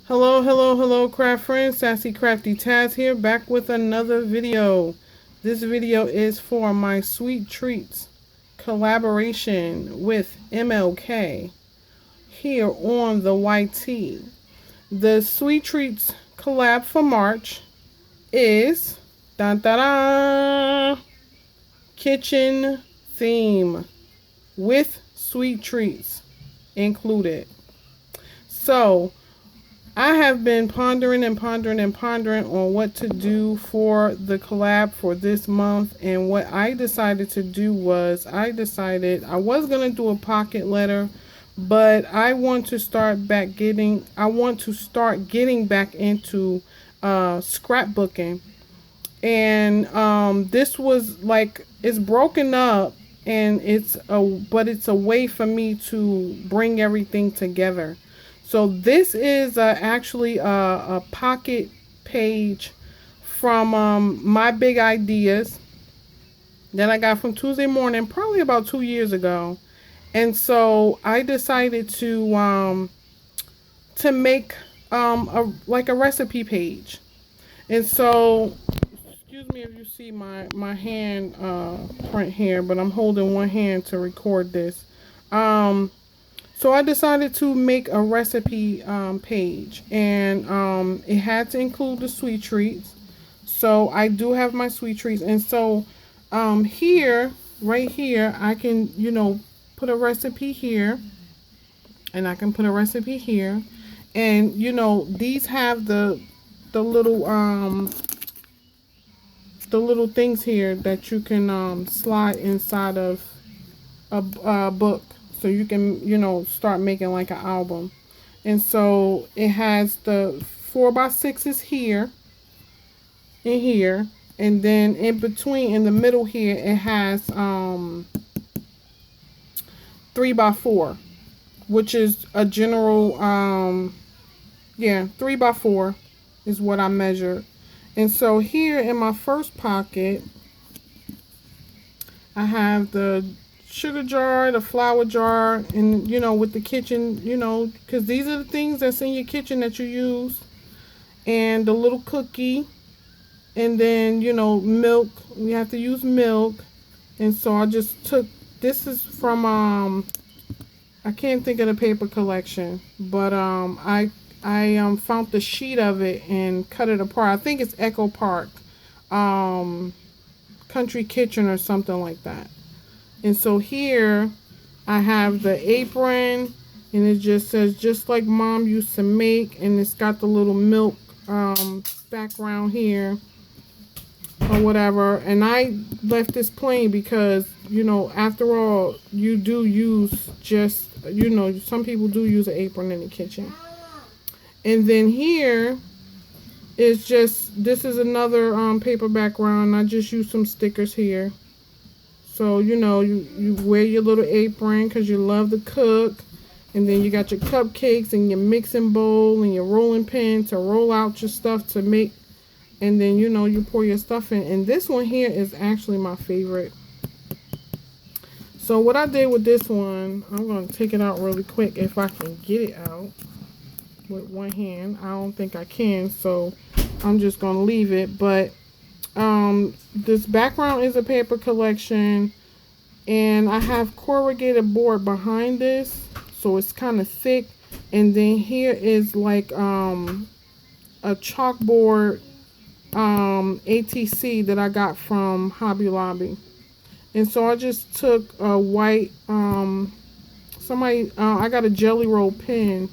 Hello, hello, hello, craft friends. Sassy Crafty Taz here, back with another video. This video is for my Sweet Treats collaboration with MLK here on the YT. The Sweet Treats collab for March is dun, dun, dun, kitchen theme with sweet treats included. So I have been pondering and pondering and pondering on what to do for the collab for this month. And what I decided to do was I decided I was going to do a pocket letter, but I want to start getting back into scrapbooking. And this was like, it's broken up, and it's a way for me to bring everything together. So this is actually a pocket page from my big ideas that I got from Tuesday morning, probably about 2 years ago. And so I decided to make a recipe page. And so excuse me if you see my hand print here, but I'm holding one hand to record this. So I decided to make a recipe page, and it had to include the sweet treats. So I do have my sweet treats, and so right here, I can put a recipe here, and I can put a recipe here, and these have the little things here that you can slide inside of a book, so you can start making like an album. And so it has the 4x6s here and here, and then in between, in the middle here, it has 3x4, which is a general 3x4 is what I measured. And so here in my first pocket, I have the sugar jar, the flour jar, and with the kitchen, because these are the things that's in your kitchen that you use, and the little cookie, and then milk. We have to use milk. And so I just took, this is from I can't think of the paper collection, but I found the sheet of it and cut it apart. I think it's Echo Park Country Kitchen or something like that. And so here I have the apron, and it just says just like mom used to make, and it's got the little milk background here or whatever. And I left this plain because after all, you do use just some people do use an apron in the kitchen. And then here is this is another paper background. I just used some stickers here. So, you wear your little apron because you love to cook. And then you got your cupcakes and your mixing bowl and your rolling pin to roll out your stuff to make. And then, you pour your stuff in. And this one here is actually my favorite. So what I did with this one, I'm going to take it out really quick if I can get it out with one hand. I don't think I can, so I'm just going to leave it. But this background is a paper collection, and I have corrugated board behind this, so it's kind of thick. And then here is like a chalkboard ATC that I got from Hobby Lobby. And so I just took a white I got a jelly roll pen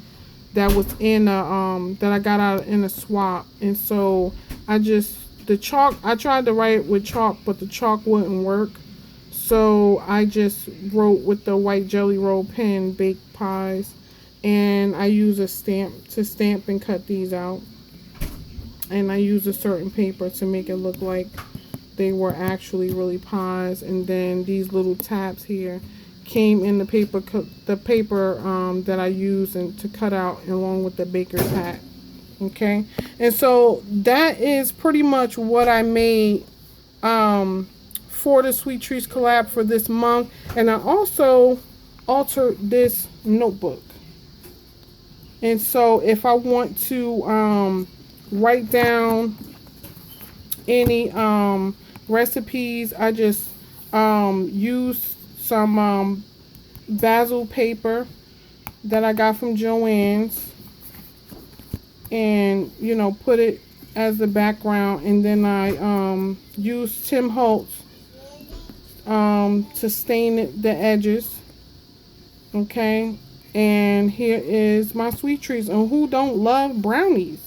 that was in that I got out in a swap. And so I tried to write with chalk, but the chalk wouldn't work. So I just wrote with the white jelly roll pen, baked pies, and I use a stamp to stamp and cut these out. And I use a certain paper to make it look like they were actually really pies. And then these little tabs here came in the paper that I used and to cut out along with the baker's hat. Okay, and so that is pretty much what I made for the Sweet Treats collab for this month. And I also altered this notebook. And so if I want to write down any recipes, I just use some basil paper that I got from Joann's, and put it as the background, and then I use Tim Holtz to stain the edges. Okay, and here is my sweet treats. And who don't love brownies?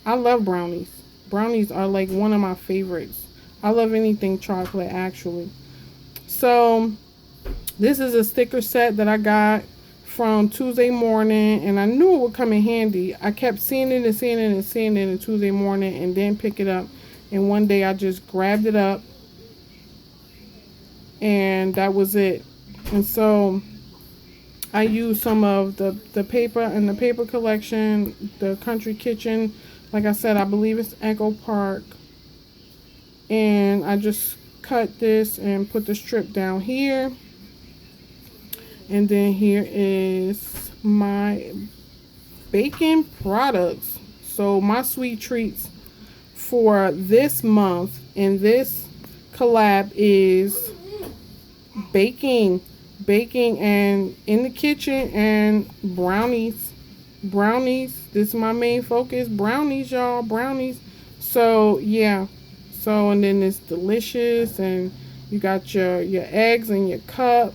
I love brownies. Brownies are like one of my favorites. I love anything chocolate, actually. So this is a sticker set that I got from Tuesday Morning, and I knew it would come in handy. I kept seeing it and seeing it and seeing it in Tuesday Morning, and didn't pick it up. And one day I just grabbed it up, and that was it. And so I used some of the paper in the paper collection, the Country Kitchen. Like I said, I believe it's Echo Park. And I just cut this and put the strip down here. And then here is my baking products. So my sweet treats for this month and this collab is baking and in the kitchen, and brownies. This is my main focus. Brownies, y'all. Brownies. So yeah. So, and then it's delicious, and you got your eggs and your cup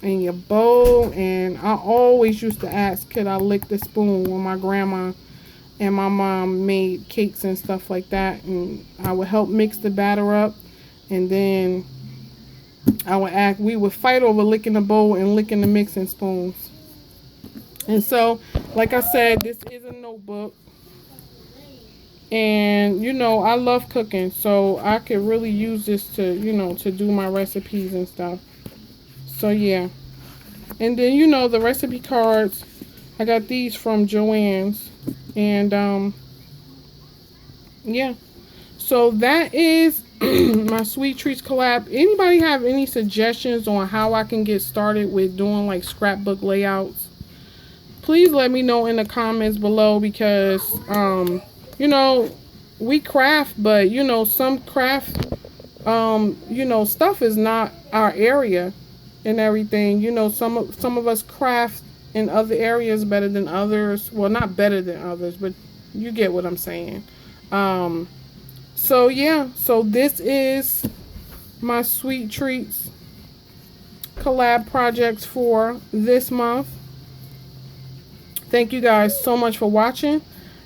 and your bowl. And I always used to ask, could I lick the spoon when my grandma and my mom made cakes and stuff like that, and I would help mix the batter up, and then we would fight over licking the bowl and licking the mixing spoons. And so, like I said, this is a notebook. And, I love cooking. So, I could really use this to, to do my recipes and stuff. So, yeah. And then, the recipe cards, I got these from Joann's. And, yeah. So, that is my Sweet Treats collab. Anybody have any suggestions on how I can get started with doing like scrapbook layouts? Please let me know in the comments below, because we craft, but some craft stuff is not our area and everything. Some of us craft in other areas better than others. Well, not better than others, but you get what I'm saying. So yeah, so this is my Sweet Treats collab projects for this month. Thank you guys so much for watching.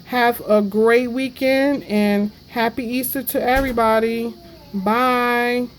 Have a great weekend, and happy Easter to everybody. Bye.